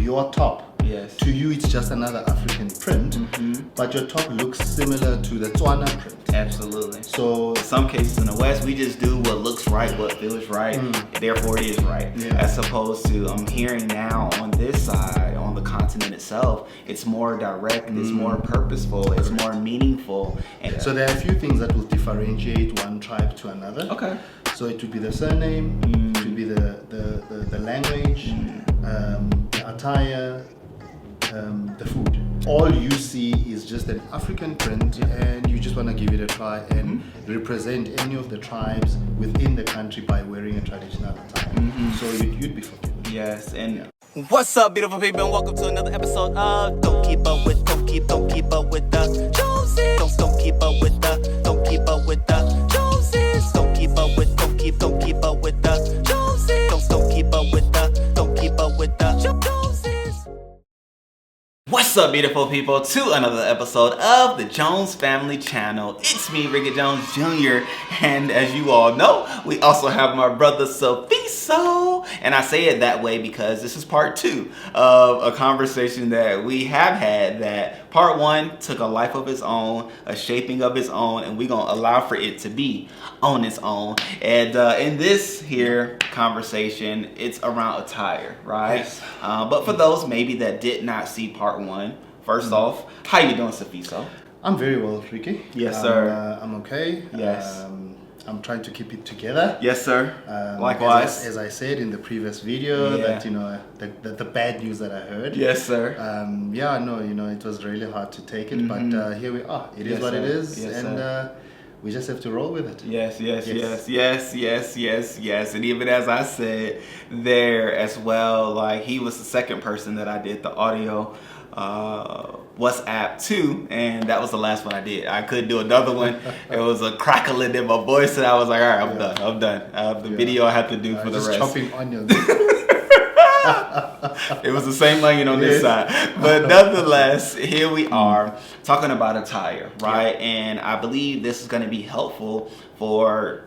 your top. Yes. To you, it's just another African print, but your top looks similar to the Tswana print. Absolutely. So in some cases in the West, we just do what looks right, what feels right, therefore it is right. Yeah. As opposed to I'm hearing now on this side, on the continent itself, it's more direct, it's more purposeful, it's more meaningful. And so there are a few things that will differentiate one tribe to another. Okay. So it would be the surname, it would be the language, the attire, the food. All you see is just an African print, and you just want to give it a try and represent any of the tribes within the country by wearing a traditional attire. So you'd be forgiven. Yes, and what's up, beautiful people, and welcome to another episode of Don't Keep Up with the Joneses. Don't keep up with the Joneses. Don't keep up with the Joneses. Don't keep up with the Joneses. Don't keep up with the Joneses. What's up, beautiful people, to another episode of the Jones Family Channel. It's me, Rickey Jones Jr., and as you all know, we also have my brother Sofiso, and I say it that way because this is part 2 of a conversation that we have had that part 1 took a life of its own, a shaping of its own, and we're going to allow for it to be on its own. And in this here conversation, it's around attire, right? Yes. But for those maybe that did not see part 1, first off, how you doing, Sofiso? I'm very well, Ricky. Yes, sir. I'm okay. Yes. I'm trying to keep it together. Yes, sir. Likewise. As I said in the previous video, that the bad news that I heard. Yes, sir. It was really hard to take it, but here we are. It is what it is, and we just have to roll with it. Yes. And even as I said there as well, like he was the second person that I did the audio WhatsApp to, and that was the last one I did. I couldn't do another one. It was a crackling in my voice, and I was like, all right, I'm done. The video I have to do for the rest. Chopping onions. It was the same onion on this side. But nonetheless, here we are talking about attire, right? Yeah. And I believe this is going to be helpful for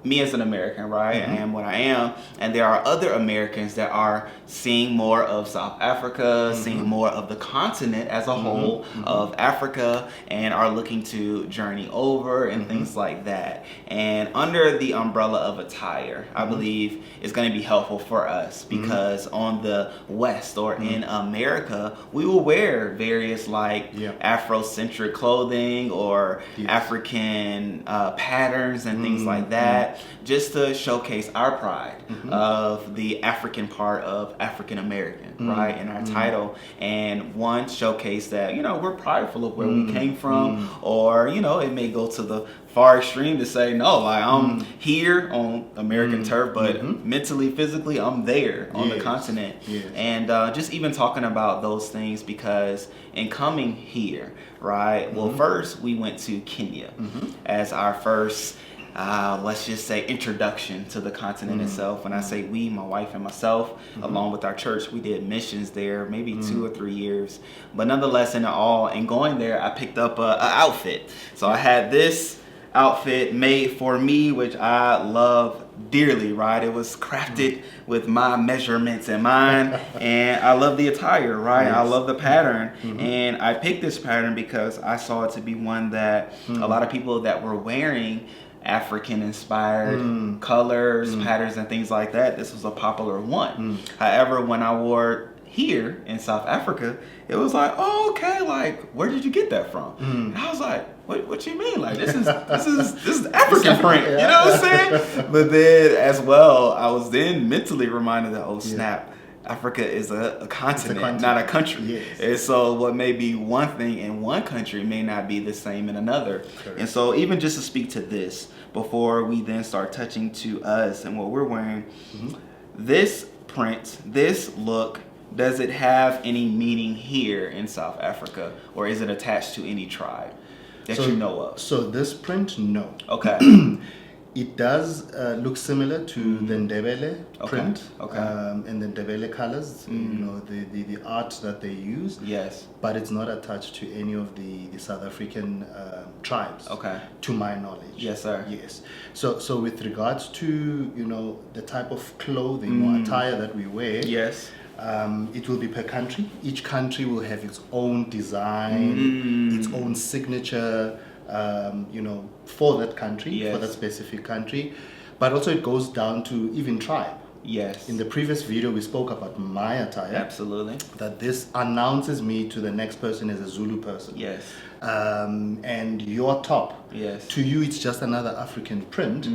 me as an American, right? I am what I am. And there are other Americans that are seeing more of South Africa, seeing more of the continent as a whole of Africa, and are looking to journey over and things like that. And under the umbrella of attire, I believe is going to be helpful for us because on the West or in America, we will wear various like Afrocentric clothing or African patterns and things like that, just to showcase our pride of the African part of African American, right, in our title, and one showcase that we're prideful of where we came from, or it may go to the far extreme to say no, like I'm here on American turf, but mentally, physically, I'm there on the continent, and just even talking about those things because in coming here, right, well, first we went to Kenya as our first let's just say introduction to the continent itself. When I say we, my wife and myself, along with our church, we did missions there maybe 2 or 3 years, but nonetheless in all, and going there I picked up a outfit. So I had this outfit made for me, which I love dearly, right? It was crafted with my measurements in mind, and I love the attire, right? I love the pattern, and I picked this pattern because I saw it to be one that a lot of people that were wearing African inspired colors, patterns, and things like that, this was a popular one. However, when I wore it here in South Africa, it was like, oh, okay, like where did you get that from? And I was like, what you mean? Like this is African print, you know what I'm saying? But then as well, I was then mentally reminded that, oh snap, Africa is a continent, not a country. Yes. And so what may be one thing in one country may not be the same in another. Correct. And so even just to speak to this, before we then start touching to us and what we're wearing, this print, this look, does it have any meaning here in South Africa, or is it attached to any tribe that you know of? So this print, no. Okay. It does look similar to the Ndebele print, and the Ndebele colors, the art that they use. Yes. But it's not attached to any of the South African tribes. Okay. To my knowledge. Yes, sir. Yes. So with regards to the type of clothing or attire that we wear. Yes. It will be per country. Each country will have its own design, its own signature, for that country, for that specific country. But also it goes down to even tribe. Yes. In the previous video, we spoke about my attire. Absolutely. That this announces me to the next person as a Zulu person. Yes. And your top, yes, to you it's just another African print,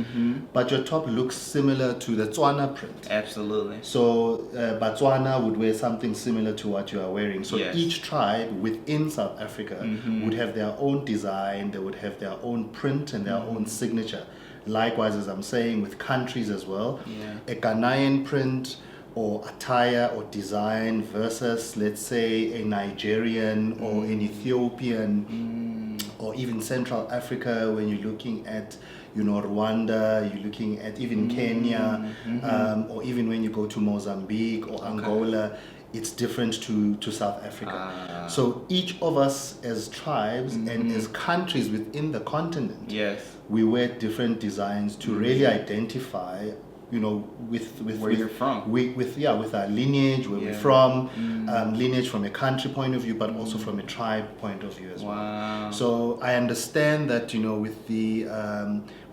but your top looks similar to the Tswana print. Absolutely. So Botswana would wear something similar to what you are wearing. So each tribe within South Africa would have their own design, they would have their own print and their own signature. Likewise, as I'm saying, with countries as well, a Ghanaian print or attire or design versus, let's say, a Nigerian or an Ethiopian or even Central Africa, when you're looking at, Rwanda, you're looking at even Kenya, or even when you go to Mozambique or Angola, it's different to South Africa. So each of us as tribes and as countries within the continent, we wear different designs to really identify, with where you're from, with our lineage, where we're from, lineage from a country point of view, but also from a tribe point of view as well. So I understand that with the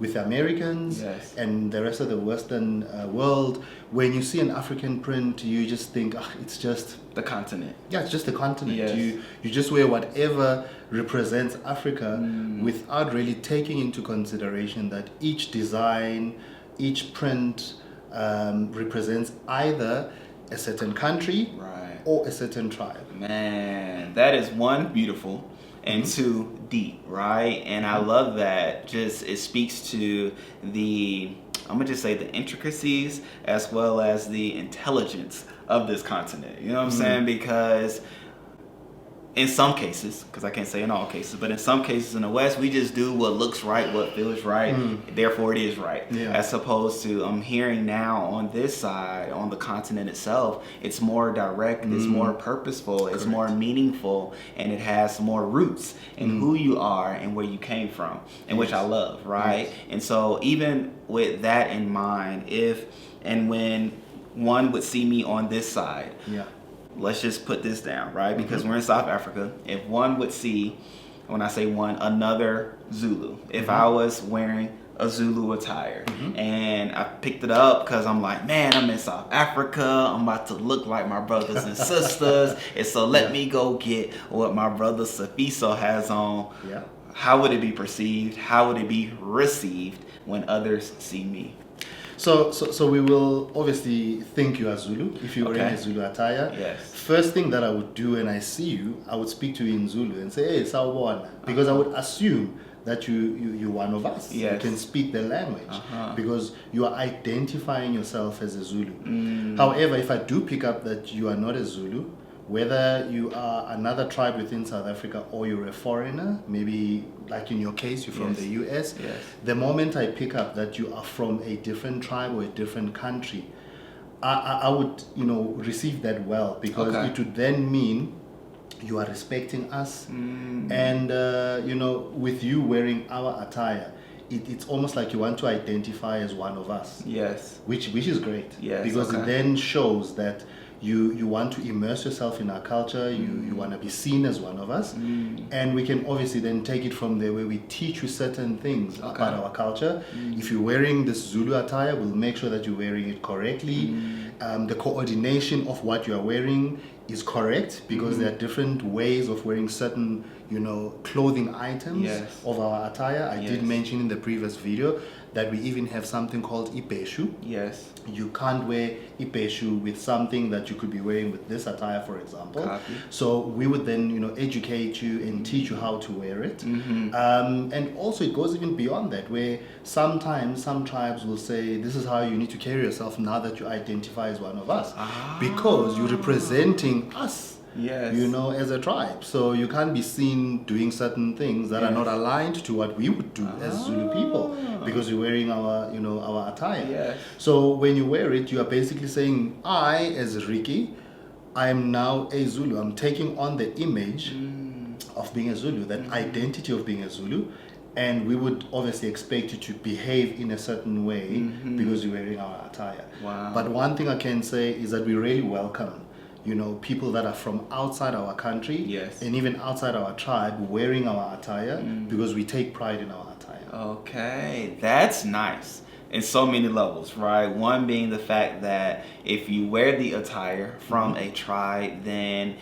Americans and the rest of the Western world, when you see an African print, you just think it's just the continent. Yeah, it's just the continent. You just wear whatever represents Africa without really taking into consideration that each design, each print represents either a certain country or a certain tribe. Man, that is one, beautiful, and two, deep, right? And I love that. Just it speaks to I'm gonna just say the intricacies as well as the intelligence of this continent. You know what I'm saying? Because in some cases, because I can't say in all cases, but in some cases in the West, we just do what looks right, what feels right, therefore it is right. As opposed to I'm hearing now on this side, on the continent itself, it's more direct, it's more purposeful, it's more meaningful, and it has more roots in who you are and where you came from, and which I love, right? And so even with that in mind, when one would see me on this side, let's just put this down, right? Because we're in South Africa. If one would see, when I say one, another Zulu, if I was wearing a Zulu attire and I picked it up because I'm like, man, I'm in South Africa, I'm about to look like my brothers and sisters, and so let me go get what my brother Safiso has on. How would it be perceived? How would it be received when others see me? So we will obviously think you are Zulu if you're wearing a Zulu attire. First thing that I would do when I see you, I would speak to you in Zulu and say, hey, sawubona, because I would assume that you're one of us. You can speak the language because you are identifying yourself as a Zulu. However, if I do pick up that you are not a Zulu, whether you are another tribe within South Africa or you're a foreigner, maybe like in your case, you're from the US, the moment I pick up that you are from a different tribe or a different country, I would, receive that well, because it would then mean you are respecting us. And, with you wearing our attire, it's almost like you want to identify as one of us. Which is great. Because it then shows that you want to immerse yourself in our culture, you want to be seen as one of us, and we can obviously then take it from there, where we teach you certain things about our culture. If you're wearing this Zulu attire, we'll make sure that you're wearing it correctly. The coordination of what you are wearing is correct, because there are different ways of wearing certain clothing items of our attire. I did mention in the previous video that we even have something called ibheshu. You can't wear ibheshu with something that you could be wearing with this attire, for example. So we would then educate you and teach you how to wear it. And also it goes even beyond that, where sometimes some tribes will say, this is how you need to carry yourself now that you identify as one of us, because you're representing us. As a tribe. So you can't be seen doing certain things that are not aligned to what we would do as Zulu people, because you're wearing our attire. So when you wear it, you are basically saying, I, as Rickey, I am now a Zulu. I'm taking on the image of being a Zulu, that identity of being a Zulu. And we would obviously expect you to behave in a certain way because you're wearing our attire. But one thing I can say is that we really welcome people that are from outside our country, Yes. and even outside our tribe wearing our attire because we take pride in our attire. Okay, that's nice. In so many levels, right? One being the fact that if you wear the attire from a tribe, then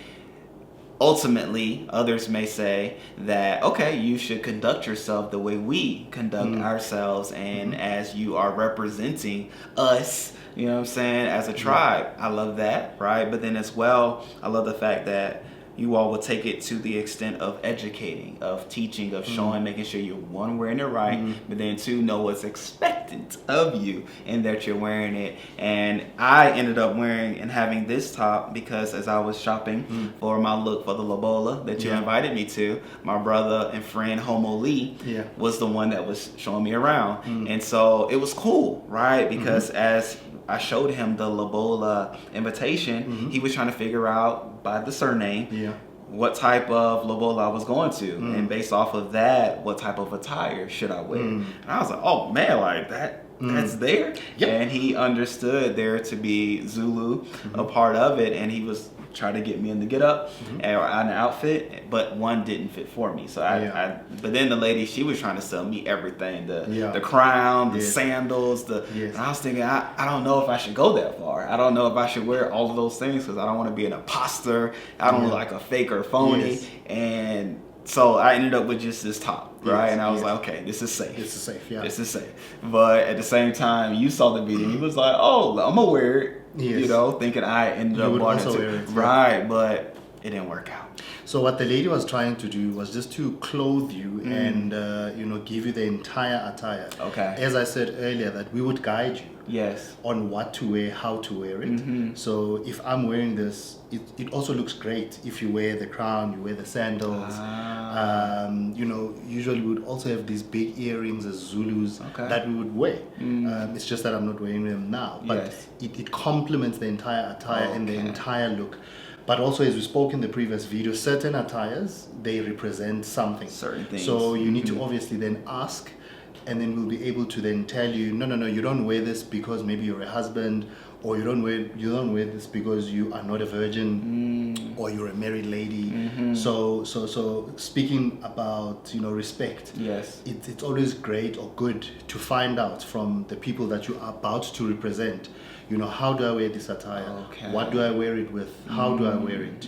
ultimately others may say that, okay, you should conduct yourself the way we conduct ourselves, and as you are representing us, you know what I'm saying, as a tribe. I love that, right? But then as well, I love the fact that you all will take it to the extent of educating, of teaching, of showing, making sure you're, one, wearing it right, but then two, know what's expected of you and that you're wearing it. And I ended up wearing and having this top because as I was shopping for my look for the Lobola that you invited me to, my brother and friend Homo Lee was the one that was showing me around. And so it was cool, right? Because as I showed him the Lobola invitation, he was trying to figure out by the surname what type of Lobola I was going to, and based off of that, what type of attire should I wear. And I was like, oh man, like that's there. And he understood there to be Zulu a part of it, and he was trying to get me in the get up or an outfit, but one didn't fit for me. So but then the lady, she was trying to sell me everything, the crown, the sandals, and I was thinking, I don't know if I should go that far. I don't know if I should wear all of those things because I don't want to be an imposter. I don't look like a fake or phony. And so I ended up with just this top, right? And I was like, okay, this is safe. This is safe, This is safe. But at the same time, you saw the video, and he was like, oh, I'm gonna wear it. You know, thinking I ended up wanting to. Wear it, right, but it didn't work out. So what the lady was trying to do was just to clothe you and give you the entire attire. Okay. As I said earlier, that we would guide you. Yes. On what to wear, how to wear it. So if I'm wearing this, it also looks great if you wear the crown, you wear the sandals. Usually we would also have these big earrings as Zulus that we would wear. It's just that I'm not wearing them now. But it complements the entire attire and the entire look. But also, as we spoke in the previous video, certain attires, they represent something. Certain things. So you need to obviously then ask, and then we'll be able to then tell you, no, you don't wear this because maybe you're a husband, or you don't wear this because you are not a virgin, or you're a married lady. So speaking about respect, it's always great or good to find out from the people that you are about to represent. How do I wear this attire? What do I wear it with? How do I wear it?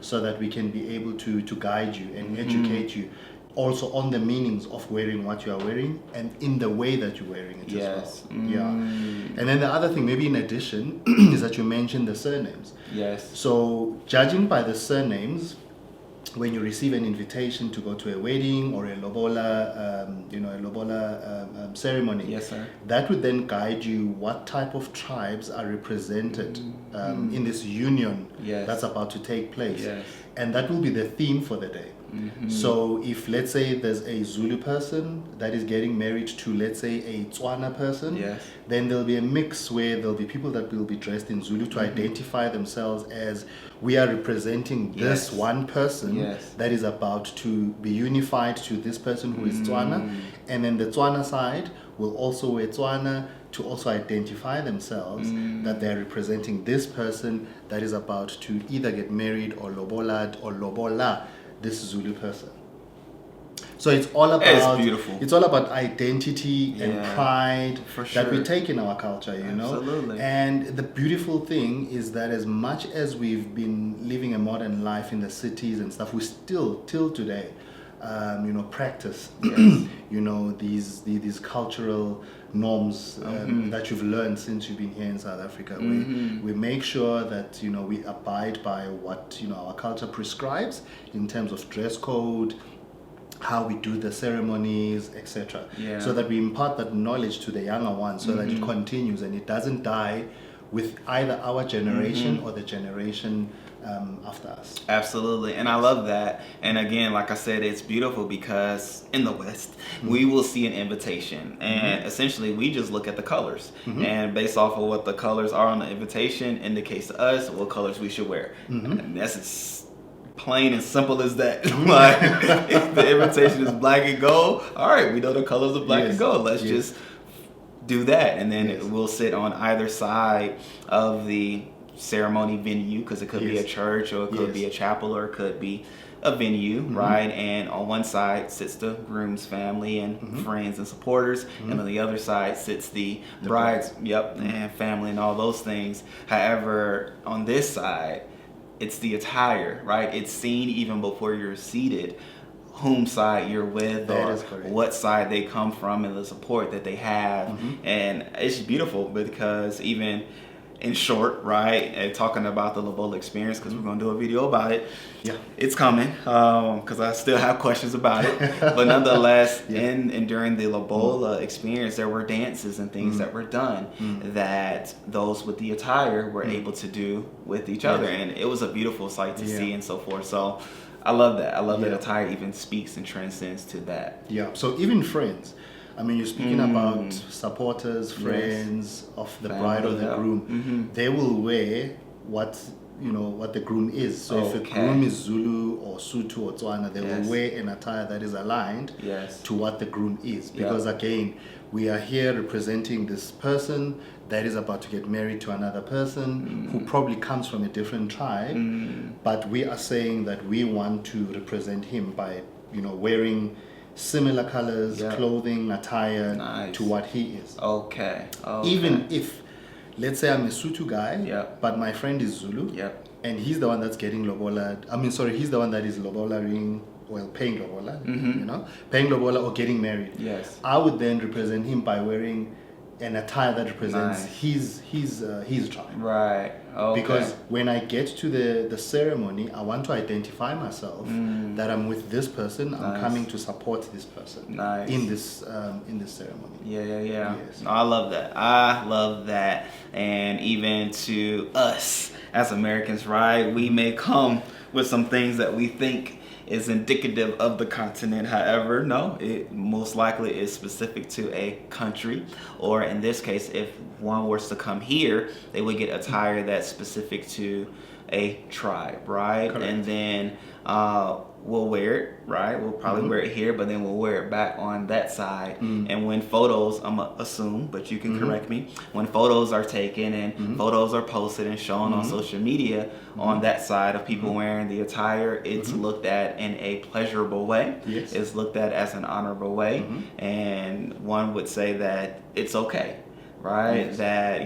So that we can be able to guide you and educate you also on the meanings of wearing what you are wearing and in the way that you're wearing it as well. And then the other thing, maybe in addition, is that you mentioned the surnames. So judging by the surnames, when you receive an invitation to go to a wedding or a lobola, ceremony, that would then guide you what type of tribes are represented in this union that's about to take place. And that will be the theme for the day. So if, let's say, there's a Zulu person that is getting married to, let's say, a Tswana person, then there'll be a mix where there'll be people that will be dressed in Zulu to identify themselves as we are representing this one person that is about to be unified to this person who is Tswana. And then the Tswana side will also wear Tswana to also identify themselves that they're representing this person that is about to either get married or lobolad or lobola this Zulu person. So it's all about beautiful. It's all about identity and pride that we take in our culture, Absolutely. And the beautiful thing is that as much as we've been living a modern life in the cities and stuff, we still till today practice these cultural norms that you've learned since you've been here in South Africa. We make sure that we abide by what our culture prescribes in terms of dress code, how we do the ceremonies, etc. So that we impart that knowledge to the younger ones so that it continues and it doesn't die with either our generation or the generation after us. Absolutely. And I love that. And again, like I said, it's beautiful because in the West, we will see an invitation and essentially we just look at the colors and based off of what the colors are on the invitation indicates to us what colors we should wear. And that's as plain and simple as that. Like if the invitation is black and gold, all right, we know the colors of black and gold. Let's just do that. And then we'll sit on either side of the ceremony venue, because it could be a church, or it could be a chapel, or it could be a venue, right? And on one side sits the groom's family and friends and supporters, and on the other side sits the bride's and family and all those things. However, on this side, it's the attire, right? It's seen even before you're seated whom side you're with, or what side they come from, and the support that they have. And it's beautiful, because even in short, right, and talking about the Lobola experience, because we're going to do a video about it. It's coming, because I still have questions about it. But nonetheless, in and during the Lobola experience, there were dances and things that were done that those with the attire were able to do with each other. And it was a beautiful sight to see and so forth. So I love that. I love that attire even speaks and transcends to that. So even friends. I mean, you're speaking about supporters, friends of the bride or the groom. They will wear what the groom is. So if the groom is Zulu or Sotho or Tswana, they will wear an attire that is aligned to what the groom is. Because again, we are here representing this person that is about to get married to another person who probably comes from a different tribe. But we are saying that we want to represent him by, wearing similar colors, clothing, attire to what he is. Even if, let's say I'm a Sotho guy, but my friend is Zulu, and he's the one that's getting lobola. He's the one that is lobolaing, paying lobola, paying lobola or getting married. I would then represent him by wearing an attire that represents his tribe. Because when I get to the ceremony, I want to identify myself that I'm with this person. I'm coming to support this person in this ceremony. Yes. No, I love that. I love that. And even to us as Americans, right, we may come with some things that we think is indicative of the continent. However, no, it most likely is specific to a country, or in this case, if one was to come here, they would get attire that's specific to a tribe, right? Correct. And then we'll wear it, right? We'll probably wear it here, but then we'll wear it back on that side. And when photos, I'm gonna assume, but you can correct me, when photos are taken and photos are posted and shown on social media on that side of people wearing the attire, it's looked at in a pleasurable way. It's looked at as an honorable way. And one would say that it's okay, right? That,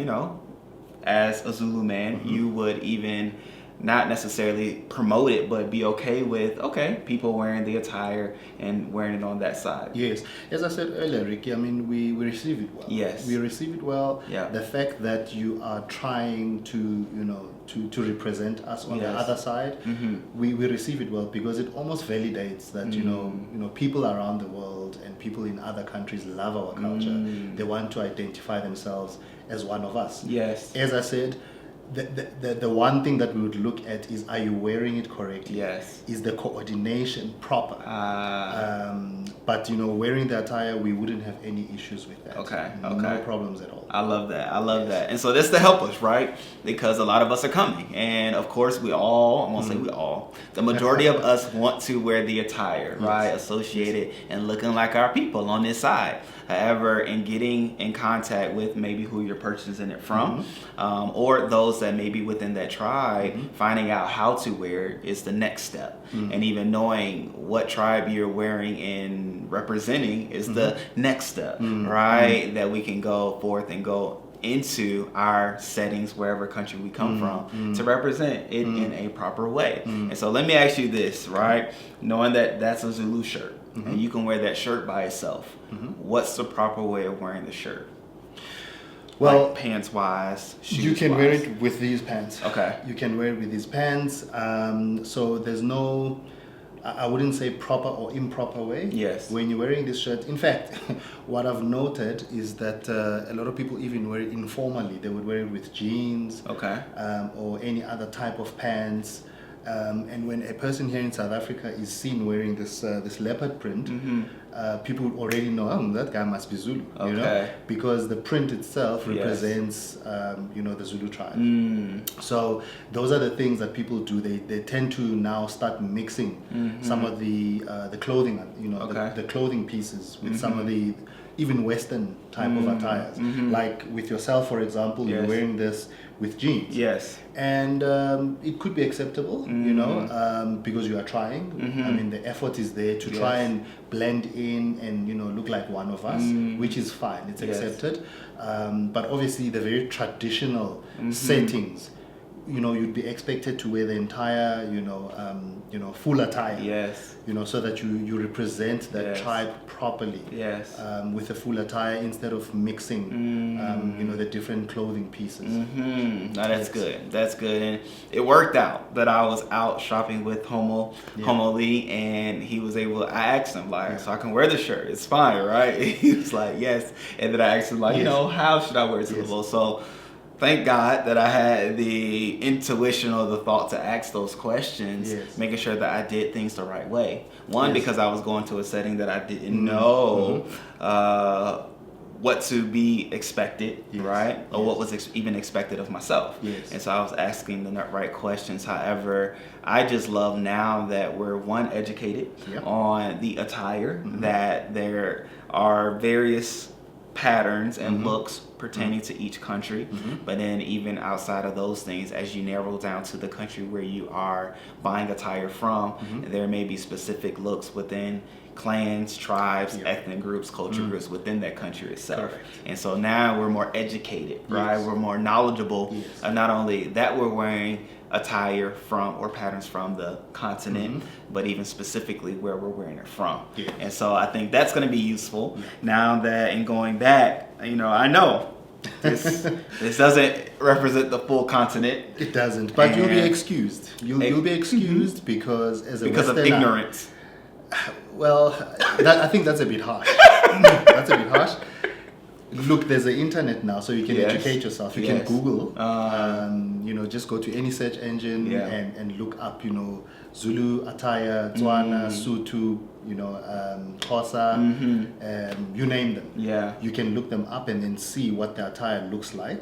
as a Zulu man, you would even not necessarily promote it, but be okay with, people wearing the attire and wearing it on that side. Yes. As I said earlier, Ricky, I mean, we receive it well. We receive it well. The fact that you are trying to, to represent us on the other side, we receive it well, because it almost validates that, people around the world and people in other countries love our culture. They want to identify themselves as one of us. As I said, the one thing that we would look at is, are you wearing it correctly? Is the coordination proper? But wearing the attire, we wouldn't have any issues with that. No problems at all. I love that. I love that. And so this to help us, right? Because a lot of us are coming, and of course we all, I'm gonna say we all, the majority of us want to wear the attire, right? Associated and looking like our people on this side. However, in getting in contact with maybe who you're purchasing it from, or those that may be within that tribe, finding out how to wear it is the next step. And even knowing what tribe you're wearing and representing is the next step, right? That we can go forth and go into our settings, wherever country we come from, to represent it in a proper way. And so let me ask you this, right? Knowing that that's a Zulu shirt, and you can wear that shirt by itself, what's the proper way of wearing the shirt? Well, like pants wise, shoes you can wise. wear it with these pants. Okay. You can wear it with these pants. So there's no, I wouldn't say proper or improper way. Yes. When you're wearing this shirt, in fact, what I've noted is that a lot of people even wear it informally. They would wear it with jeans. Okay. Or any other type of pants. And when a person here in South Africa is seen wearing this leopard print, people already know, that guy must be Zulu, because the print itself represents, the Zulu tribe. So those are the things that people do. They tend to now start mixing some of the clothing, the clothing pieces with some of the even Western type of attires. Like with yourself, for example, you're wearing this with jeans. Yes. And it could be acceptable, because you are trying. I mean, the effort is there to try and blend in and, look like one of us, which is fine. It's accepted. But obviously, the very traditional settings, you'd be expected to wear the entire, full attire. Yes. So that you represent that tribe properly. Yes. With a full attire instead of mixing, the different clothing pieces. No, that's good. That's good. And it worked out that I was out shopping with Homo Lee, and he was able. I asked him so I can wear the shirt. It's fine, right? He was like, yes. And then I asked him how should I wear it to the ball? So thank God that I had the intuition or the thought to ask those questions, making sure that I did things the right way. One, because I was going to a setting that I didn't know what to be expected, right? Or what was even expected of myself. And so I was asking the right questions. However, I just love now that we're educated on the attire, that there are various patterns and looks pertaining to each country, but then even outside of those things, as you narrow down to the country where you are buying attire from, there may be specific looks within clans, tribes, ethnic groups, culture groups within that country itself. Correct. And so now we're more educated, right? We're more knowledgeable of not only that we're wearing attire from or patterns from the continent, but even specifically where we're wearing it from. And so I think that's going to be useful now that in going back, I know this doesn't represent the full continent. It doesn't, but you'll be excused. You'll be excused because of ignorance. Well, I think that's a bit harsh. That's a bit harsh. Look, there's the internet now, so you can educate yourself. You can Google, just go to any search engine and look up, Zulu attire, Tswana, Sutu, Xhosa, you name them. You can look them up and then see what the attire looks like.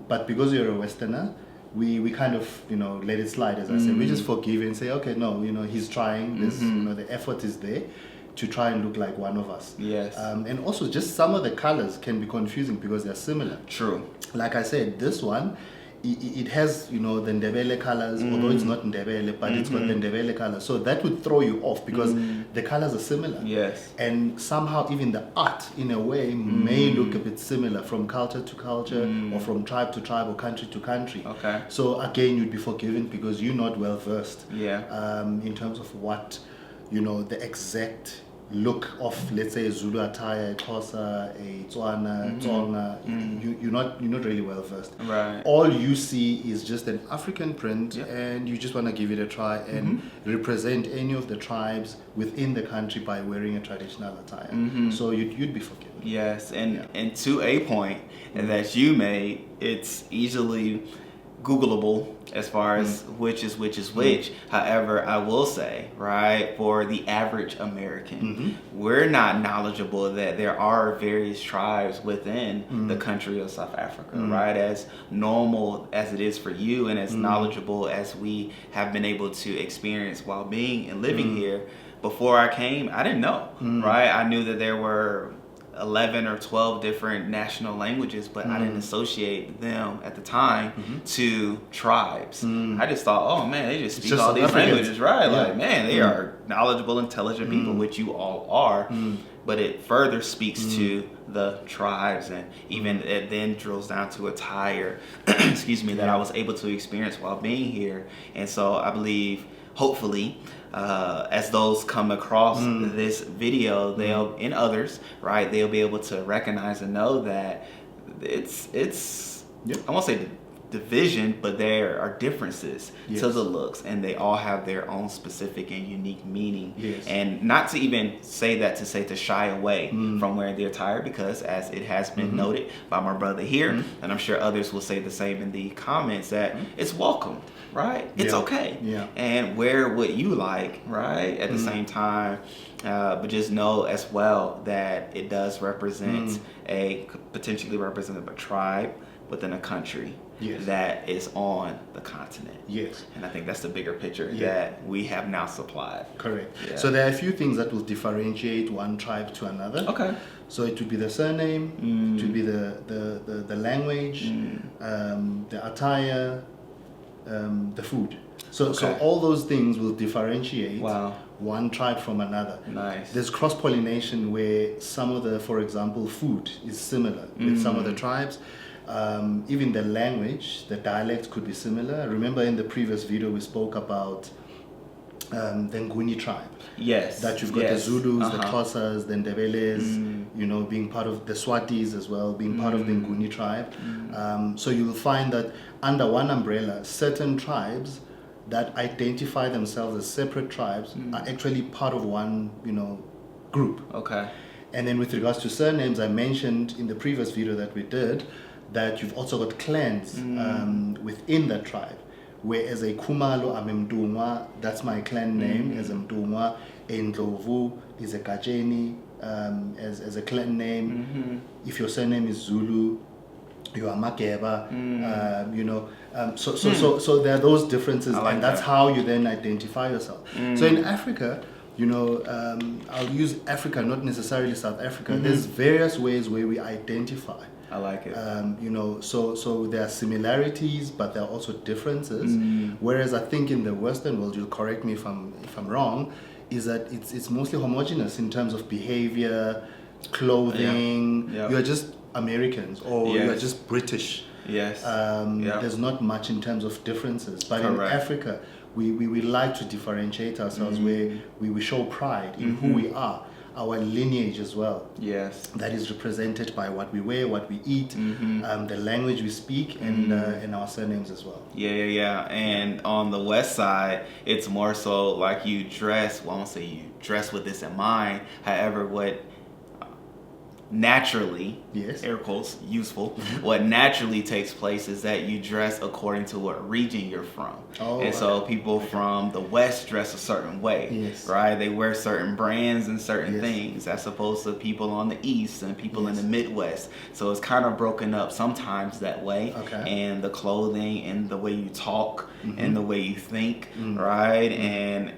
But because you're a Westerner, we kind of let it slide, as I said. We just forgive and say, okay, no, he's trying. This, the effort is there to try and look like one of us. And also just some of the colors can be confusing because they're similar. True. Like I said, this one, it has, the Ndebele colors, although it's not Ndebele, but it's got the Ndebele colors. So that would throw you off because the colors are similar. And somehow even the art, in a way, may look a bit similar from culture to culture or from tribe to tribe or country to country. So again, you'd be forgiven because you're not well versed in terms of what, the exact look of, let's say, a Zulu attire, a Xhosa, a Tswana, Tsonga. You're not really well versed. All you see is just an African print, and you just want to give it a try and represent any of the tribes within the country by wearing a traditional attire. So you'd be forgiven. And to a point that you made, it's easily Googleable as far as which is which. However, I will say, right, for the average American, we're not knowledgeable that there are various tribes within the country of South Africa, right? As normal as it is for you and as knowledgeable as we have been able to experience while being and living here. Before I came, I didn't know, right? I knew that there were 11 or 12 different national languages, but I didn't associate them at the time to tribes. I just thought, oh man, they just speak all these languages, right? Like, man, they are knowledgeable, intelligent people, which you all are. But it further speaks to the tribes, and even it then drills down to attire, that I was able to experience while being here. And so I believe, hopefully, as those come across this video, they'll, and others, right, they'll be able to recognize and know that it's I won't say division, but there are differences to the looks, and they all have their own specific and unique meaning. And not to even say that to shy away from wearing the attire, because as it has been noted by my brother here, and I'm sure others will say the same in the comments, that it's welcome, right? It's okay. And wear what you like, right? At the same time, but just know as well that it does represent potentially represent a tribe within a country. Yes. that is on the continent. Yes. And I think that's the bigger picture Yeah. that we have now supplied. Correct. Yeah. So there are a few things that will differentiate one tribe to another. Okay. So it would be the surname, it would be the language, the attire, the food. So Okay. all those things will differentiate Wow. one tribe from another. Nice. There's cross-pollination where some of the, for example, food is similar with some of the tribes. Even the language, the dialect could be similar. Remember in the previous video we spoke about the Nguni tribe. Yes. That you've got the Zulus, the Xhosas, the Ndebeles, you know, being part of the Swatis as well, being part of the Nguni tribe. So you will find that under one umbrella, certain tribes that identify themselves as separate tribes are actually part of one, you know, group. Okay. And then with regards to surnames, I mentioned in the previous video that we did that you've also got clans within that tribe. Whereas a Kumalo, I'm Mdungwa, that's my clan name as Mdungwa. A Ndlovu is a Gajeni as a clan name. If your surname is Zulu, you are Makeba, you know. So there are those differences, like and that's that. how you then identify yourself. So in Africa, you know, I'll use Africa, not necessarily South Africa. There's various ways where we identify. I like it. You know, so there are similarities, but there are also differences. Whereas I think in the Western world, you'll correct me if I'm wrong, is that it's mostly homogeneous in terms of behavior, clothing. Yeah. You are just Americans, or you are Yes. just British. Yes. There's not much in terms of differences. But in Correct. Africa, we like to differentiate ourselves where we show pride in who we are, our lineage as well. Yes. That is represented by what we wear, what we eat, the language we speak, and our surnames as well. Yeah. And on the West side, it's more so like you dress. Well, I won't say you dress with this in mind. However, what naturally, Yes. air quotes, useful, what naturally takes place is that you dress according to what region you're from. Oh, and so people from the West dress a certain way, Yes. right? They wear certain brands and certain Yes. things as opposed to people on the East and people in Yes. the Midwest. So it's kind of broken up sometimes that way. Okay. And the clothing and the way you talk and the way you think, right? And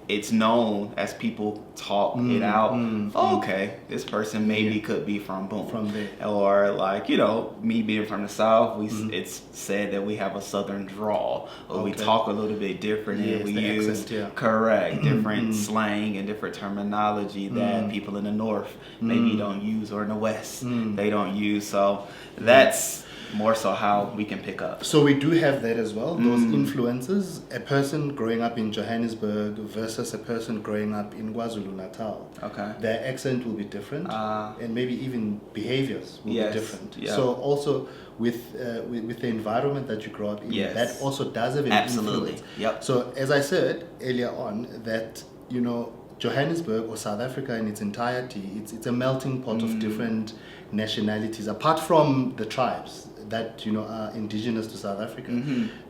it's known as people talk it out. Oh, okay, this person maybe could be from boom. From there. Or like, you know, me being from the South, it's said that we have a Southern drawl, or we Okay. talk a little bit different, Yes, and we the use accent, yeah. correct different slang and different terminology that people in the North maybe don't use, or in the West they don't use. So that's more so how we can pick up. So we do have that as well, those influences. A person growing up in Johannesburg versus a person growing up in KwaZulu-Natal. Okay. Their accent will be different, and maybe even behaviors will Yes, be different. yeah. So also with the environment that you grow up in, Yes. that also does have an Absolutely. influence. Yep. So as I said earlier on, that, you know, Johannesburg or South Africa in its entirety, it's a melting pot of different nationalities, apart from the tribes that, you know, are indigenous to South Africa.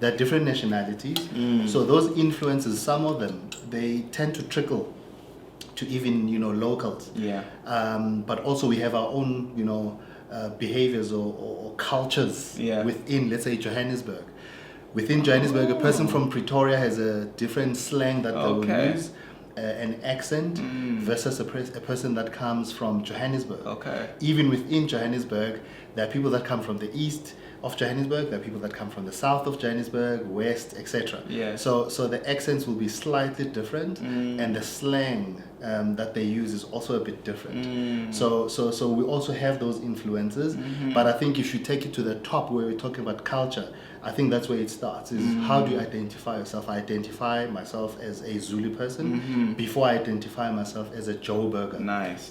There are different nationalities. So those influences, some of them, they tend to trickle to even, you know, locals. Yeah. But also we have our own, you know, behaviors or cultures within, let's say, Johannesburg. Within Johannesburg, a person from Pretoria has a different slang that they will use, an accent, versus a person that comes from Johannesburg. Okay. Even within Johannesburg, there are people that come from the east of Johannesburg, there are people that come from the south of Johannesburg, west, etc. Yes. So the accents will be slightly different, and the slang that they use is also a bit different. So we also have those influences, but I think if you take it to the top where we're talking about culture, I think that's where it starts, is how do you identify yourself? I identify myself as a Zulu person before I identify myself as a Joburger. Nice.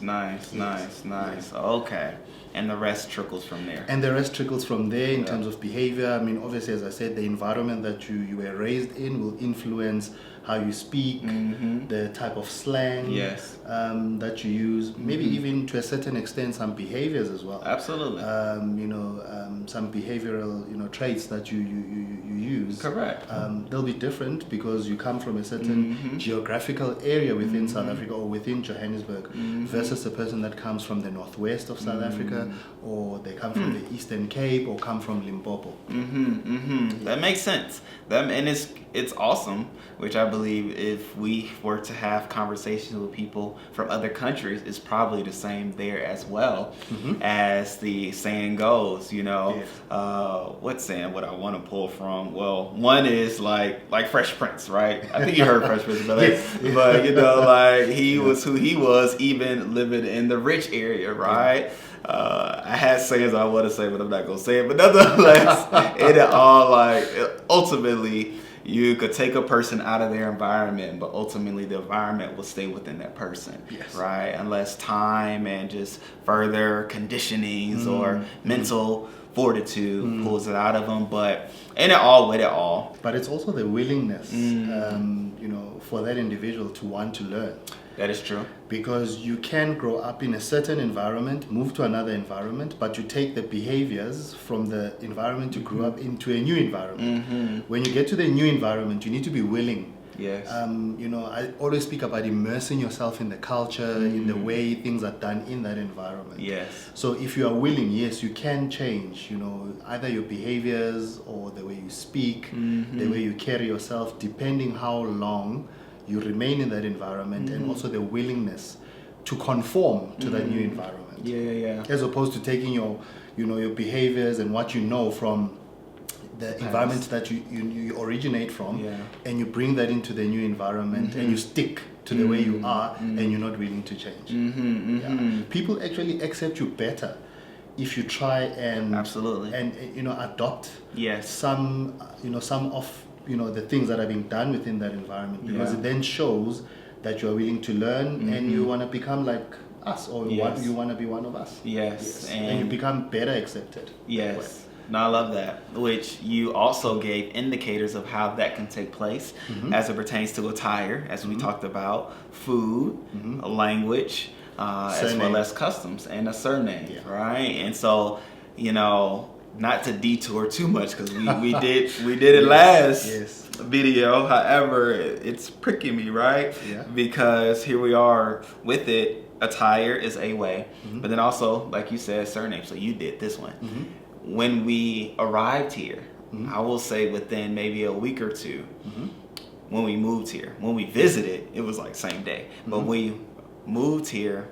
Okay. And the rest trickles from there. And the rest trickles from there in terms of behavior. I mean, obviously, as I said, the environment that you were raised in will influence how you speak, the type of slang that you use, maybe even to a certain extent some behaviors as well. Absolutely. You know, some behavioral, you know, traits that you use, correct, they'll be different because you come from a certain geographical area within South Africa or within Johannesburg versus a person that comes from the northwest of South Africa, or they come from the Eastern Cape or come from Limpopo. That makes sense. And it's awesome, which I believe if we were to have conversations with people from other countries, it's probably the same there as well. As the saying goes, you know, what saying would I want to pull from? Well, one is like Fresh Prince, right? I think you heard Fresh Prince, but you know, like he was who he was, even living in the rich area, right? I had sayings I want to say, but I'm not gonna say it. But nonetheless, it all like ultimately, you could take a person out of their environment, but ultimately the environment will stay within that person, right? Unless time and just further conditionings or mental fortitude pulls it out of them. But ain't it all with it all? But it's also the willingness, you know, for that individual to want to learn. That is true. Because you can grow up in a certain environment, move to another environment, but you take the behaviors from the environment you grew up into a new environment. When you get to the new environment, you need to be willing. Yes. You know, I always speak about immersing yourself in the culture, in the way things are done in that environment. Yes. So if you are willing, yes, you can change, you know, either your behaviors or the way you speak, the way you carry yourself, depending how long you remain in that environment, and also the willingness to conform to that new environment. As opposed to taking your, you know, your behaviors and what you know from the environment that you originate from, and you bring that into the new environment, and you stick to the way you are, and you're not willing to change. People actually accept you better if you try and and you know, adopt some, you know, some of, you know, the things that are being done within that environment, because it then shows that you are willing to learn and you want to become like us, or you want to be one of us. And you become better accepted. No, I love that, which you also gave indicators of how that can take place as it pertains to attire, as we talked about, food, language, as well as customs and a surname, right? And so, you know, not to detour too much, because we did it last video. However, it's pricking me, right? Because here we are with it. Attire is a way, but then also, like you said, surname. So you did this one. When we arrived here, I will say within maybe a week or two, when we moved here, when we visited, it was like same day. But we moved here.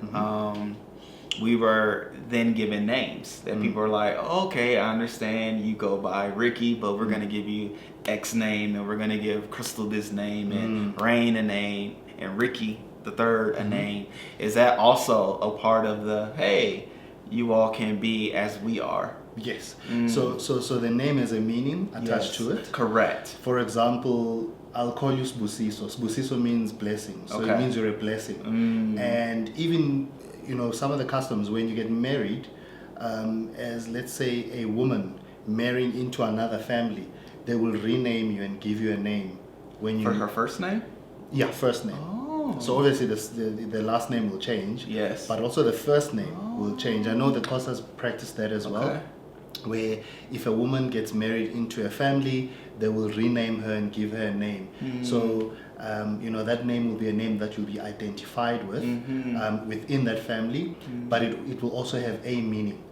We were then given names that people are like, oh, okay, I understand you go by Rickey, but we're going to give you X name, and we're going to give Chrystle this name, and Rain a name, and Rickey the third a name. Is that also a part of the, hey, you all can be as we are? Yes. So the name has a meaning attached to it. Correct. For example, I'll call you Sbusiso. Sbusiso means blessing. So it means you're a blessing. And even, you know, some of the customs when you get married, as let's say a woman marrying into another family, they will rename you and give you a name. When you, for her first name? Yeah, first name. So obviously the last name will change. Yes. But also the first name will change. I know the Xhosas practice that as well, where if a woman gets married into a family, they will rename her and give her a name. So you know, that name will be a name that you'll be identified with within that family, but it will also have a meaning,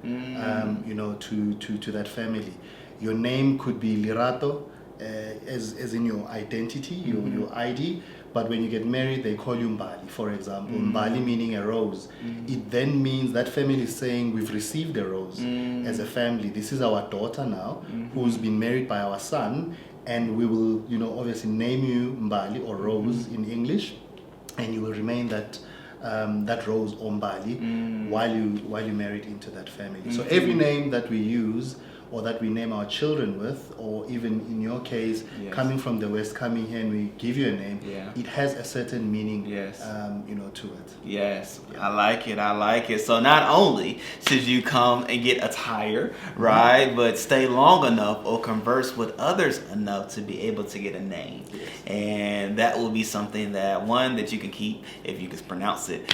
you know, to that family. Your name could be Lirato, as in your identity, your ID. But when you get married, they call you Mbali, for example. Mbali meaning a rose. It then means that family is saying, we've received a rose as a family. This is our daughter now, who's been married by our son, and we will, you know, obviously name you Mbali or Rose in English, and you will remain that that rose or Mbali while you married into that family. So every name that we use, or that we name our children with, or even in your case, coming from the West, coming here and we give you a name, it has a certain meaning, you know, to it. I like it. So not only should you come and get attire, right, but stay long enough or converse with others enough to be able to get a name. And that will be something that that you can keep if you can pronounce it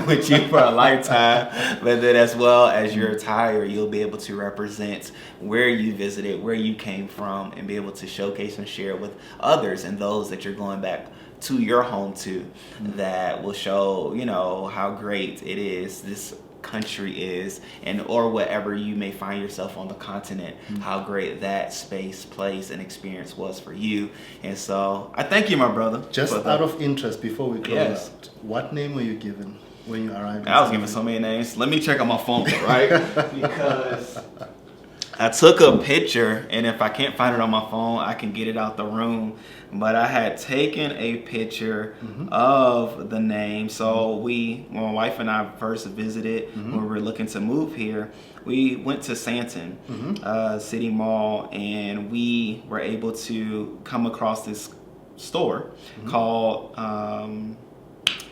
with you for a lifetime. But then as well as your attire, you'll be able to represent where you visited, where you came from, and be able to showcase and share with others and those that you're going back to your home to, that will show, how great it is, this country is, and or whatever you may find yourself on the continent, how great that space, place, and experience was for you. And so I thank you, my brother. Just out of interest, before we close out, what name were you given when you arrived? I was given so many names. Let me check on my phone, right? Because I took a picture, and if I can't find it on my phone, I can get it out the room. But I had taken a picture of the name. So when my wife and I first visited, when we were looking to move here, we went to Santon City Mall, and we were able to come across this store called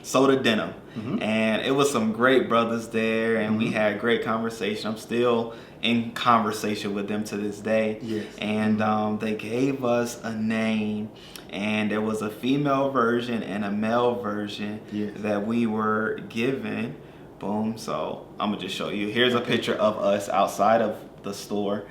Soda Denim. And it was some great brothers there, and we had great conversation. I'm still in conversation with them to this day. Yes. And they gave us a name, and there was a female version and a male version that we were given. Boom. So I'm gonna just show you. Here's a picture of us outside of the store,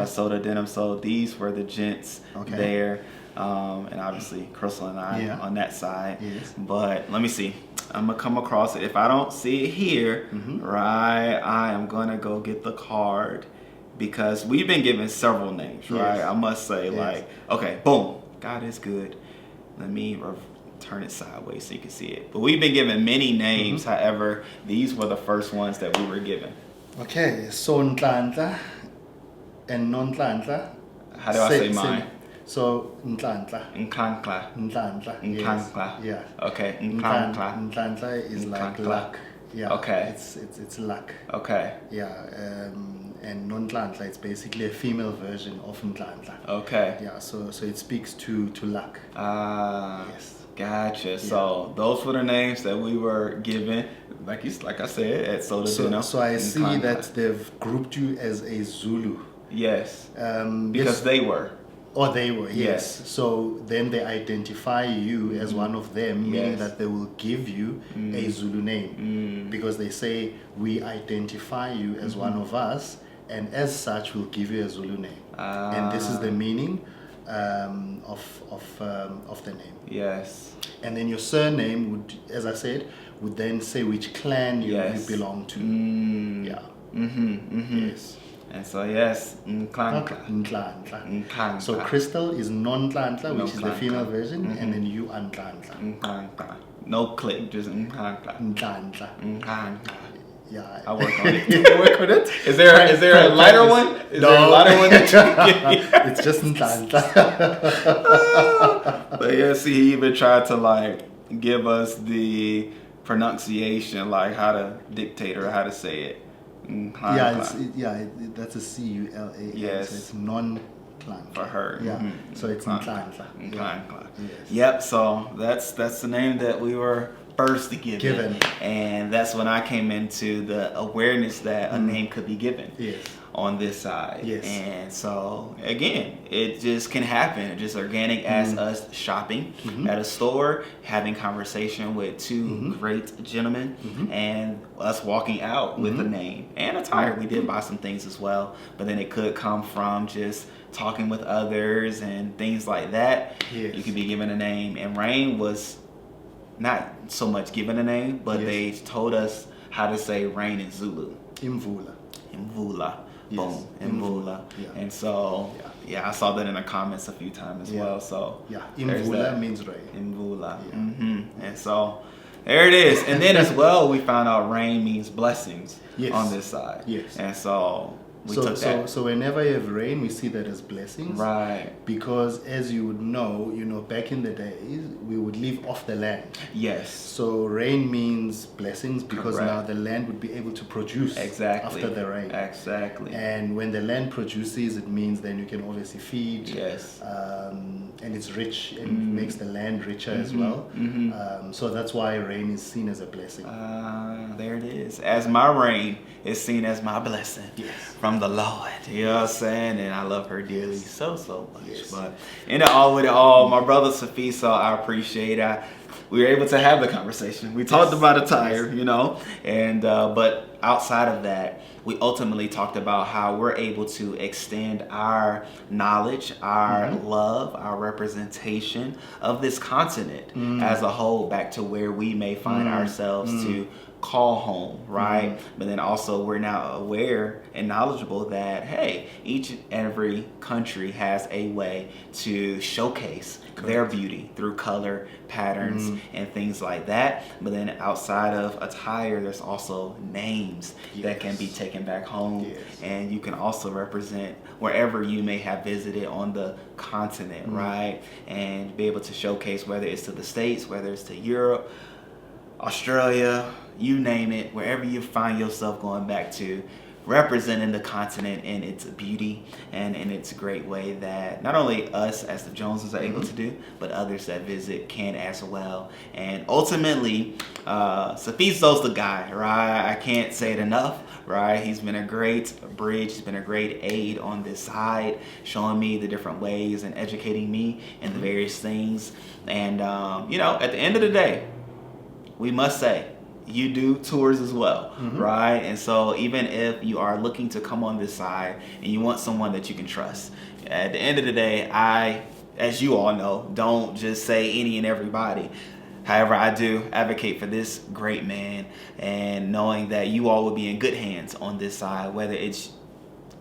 Soda Denim. So these were the gents there, and obviously Chrystle and I on that side. Yes. But let me see. I'm gonna come across it. If I don't see it here, right, I am gonna go get the card, because we've been given several names, right? I must say, okay, boom, God is good. Let me turn it sideways so you can see it. But we've been given many names. However, these were the first ones that we were given. Okay, so Ntlantla and non-Ntlantla. How do I say mine? So Ntlantla. Nkankla. Ntlantla. Nkankla. Yeah. Okay. Nkankla. Ntlantla is like luck. Yeah. Okay. It's luck. Okay. Yeah. And non-Ntlantla, it's basically a female version of Ntlantla. Okay. Yeah. So it speaks to luck. Yes. Gotcha. Yeah. So those were the names that we were given, like I said, at Soda Denim. So I see that they've grouped you as a Zulu. Yes. Because they were. Oh, they were, yes. So then they identify you as one of them, meaning that they will give you a Zulu name. Because they say, we identify you as one of us, and as such, we'll give you a Zulu name. And this is the meaning of the name. Yes. And then your surname would, as I said, would then say which clan you belong to. Yeah. Yes. And so yes, Ntlantla. Ntlantla. So Chrystle is non-Ntlantla, which is the female version, and then you are Ntlantla. Ntlantla. No click, just Ntlantla. Ntlantla. Yeah. I work on it. You work on it? Is there a lighter one? Is there a lighter one that you can get? It's just Ntlantla. But yeah, see, he even tried to give us the pronunciation, like how to dictate or how to say it. That's a C-U-L-A. Yes. So it's non-Ntlantla. For her. Yeah. So it's Ntlantla. Ntlantla. Yes. Yep. So that's the name that we were first given. And that's when I came into the awareness that a name could be given. Yes. On this side. Yes. And so again, it just can happen, just organic as us shopping at a store, having conversation with two great gentlemen, and us walking out with a name and attire. We did buy some things as well, but then it could come from just talking with others and things like that. Yes. You could be given a name, and Rain was not so much given a name, but they told us how to say rain in Zulu. Imvula. Boom, Imvula. Yeah. And so, I saw that in the comments a few times as well. So, Imvula means rain. Imvula. Yeah. And so, there it is. And then as well, we found out rain means blessings on this side. Yes. And so, we took that. So whenever you have rain, we see that as blessings. Right. Because as you would know, back in the days, we would live off the land. Yes. So rain means blessings because now the land would be able to produce after the rain. Exactly. And when the land produces, it means then you can obviously feed. Yes. and it's rich and makes the land richer as well. So that's why rain is seen as a blessing. There it is. As my rain is seen as my blessing from the Lord. You know what I'm saying? And I love her dearly so much. Yes. But in all with it all, my brother Safiso, I appreciate it. We were able to have the conversation. We talked about attire, you know, and but outside of that, we ultimately talked about how we're able to extend our knowledge, our love, our representation of this continent as a whole back to where we may find ourselves to call home, right? But then also we're now aware and knowledgeable that, hey, each and every country has a way to showcase their beauty through color, patterns, and things like that. But then outside of attire, there's also names that can be taken back home, and you can also represent wherever you may have visited on the continent, right? And be able to showcase whether it's to the States, whether it's to Europe, Australia, you name it, wherever you find yourself going back to, representing the continent in its beauty and in its great way that not only us as the Joneses are able to do, but others that visit can as well. And ultimately, Safiso's the guy, right? I can't say it enough, right? He's been a great bridge, he's been a great aid on this side, showing me the different ways and educating me in the various things. And, you know, at the end of the day, we must say, you do tours as well, right? And so even if you are looking to come on this side and you want someone that you can trust, at the end of the day, I, as you all know, don't just say any and everybody. However, I do advocate for this great man, and knowing that you all will be in good hands on this side, whether it's,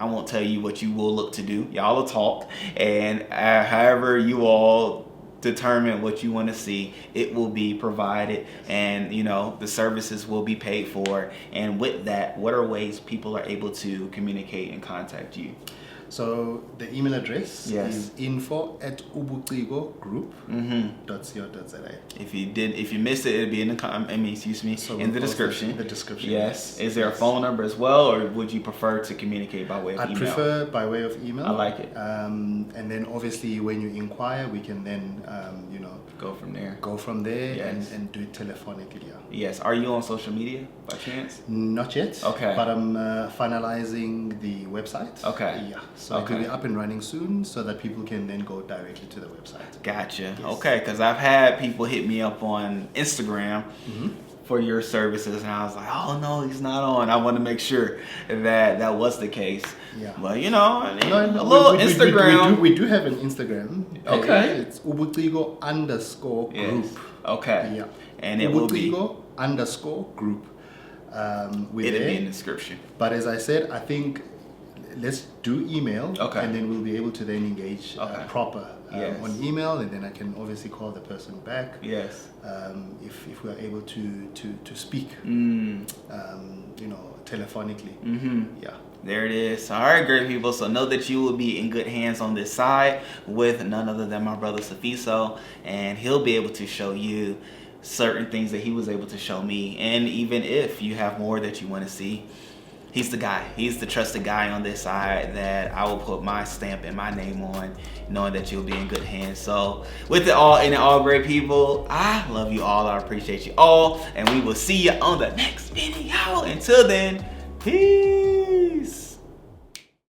I won't tell you what you will look to do. Y'all will talk, and however you all determine what you want to see, it will be provided, and you know, the services will be paid for. And with that, what are ways people are able to communicate and contact you? So the email address is info@ubugcigogroup.co.za. If you missed it, it'll be in the in the description. The description. Yes. Is there a phone number as well, or would you prefer to communicate by way of email? I prefer by way of email. I like it. And then obviously when you inquire, we can then you know, go from there. Yes. and do it telephonically. Yes. Are you on social media by chance? Not yet. Okay. But I'm finalizing the website. Okay. Yeah. So it will be up and running soon, so that people can then go directly to the website. Gotcha. Yes. Okay, because I've had people hit me up on Instagram for your services, and I was like, oh no, he's not on. I want to make sure that that was the case. Yeah. But you know, I mean, No, a little we Instagram. We do have an Instagram. Okay. It's ubugcigo_group. Yes. Okay. Yeah. And it will be. ubugcigo_group. It'll be in the description. But as I said, I think let's do email, Okay. and then we'll be able to then engage proper on email, and then I can obviously call the person back. Yes. If we are able to speak, you know, telephonically. Yeah. There it is. All right, great people. So know that you will be in good hands on this side with none other than my brother Safiso, and he'll be able to show you certain things that he was able to show me. And even if you have more that you want to see, he's the guy. He's the trusted guy on this side that I will put my stamp and my name on, knowing that you'll be in good hands. So with it all, and all great people, I love you all. I appreciate you all, and we will see you on the next video. Until then, peace.